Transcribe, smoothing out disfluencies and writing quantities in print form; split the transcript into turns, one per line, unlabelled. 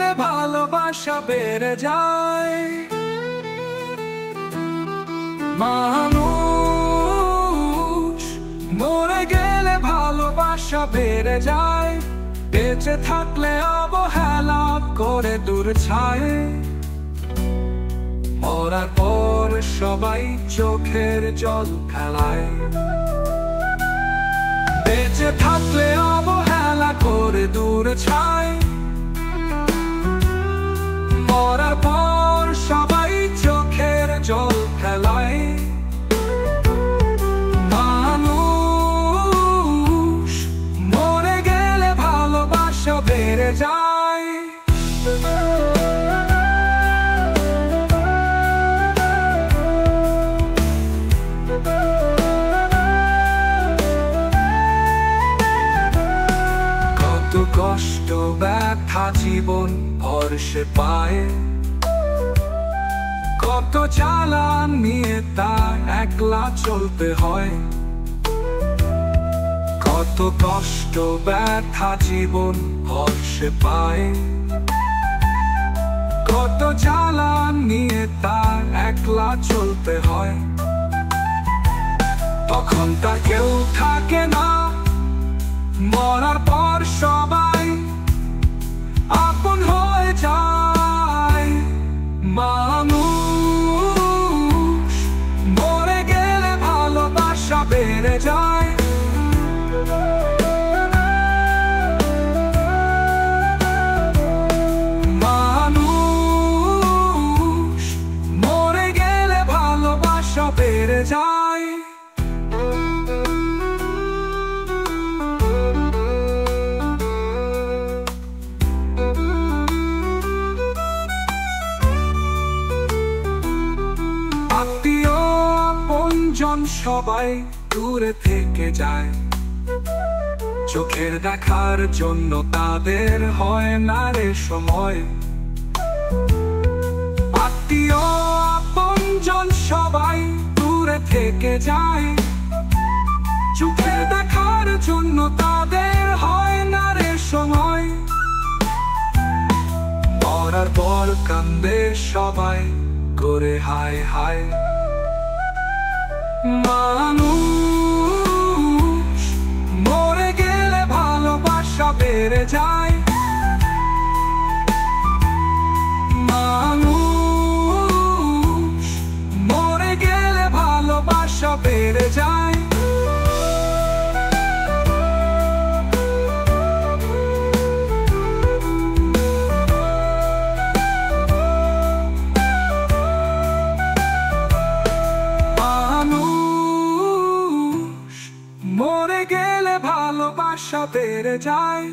গেলে ভালোবাসা বেড়ে যায়। মানুষ মরে গেলে ভালোবাসা বেড়ে যায়। বেঁচে থাকলে অবহেলা করে দূর ছায়। মরার পর সবাই চোখের জল ফেলায়। বেঁচে থাকলে অবহেলা করে দূর ছায়। মরার পর সবাই চোখের জল ফেলায়। মানুষ মরে গেলে ভালোবাসা বেড়ে যায়। কত কষ্ট ব্যথা জীবন ভরসে পায়। কত চালান নিয়ে তা একলা চলতে হয়। কত কষ্ট ব্যথা জীবন ভরসে পায়। কত চালান নিয়ে তা একলা চলতে হয়। তখন তা কেউ থাকে না। মরার পর সবাই আপন হয়ে যায়। মানুষ মরে গেলে ভালোবাসা বেড়ে যায়। মানুষ মরে গেলে ভালোবাসা বেড়ে যায়। আত্মীয় আপনজন সবাই দূরে থেকে যায়। চোখের দেখার জন্য তাদের হয় না রে সময়। আত্মীয় আপনজন সবাই দূরে থেকে যায়। চোখের দেখার জন্য তাদের হয় না রে সময়। মরার পর কান্দে সবাই করে হায় হায়। মানুষ মরে গেলে ভালোবাসা বেড়ে যায়। মানুষ মরে গেলে ভালোবাসা বেড়ে যায়। মরে গেলে ভালোবাসা বেড়ে যায়।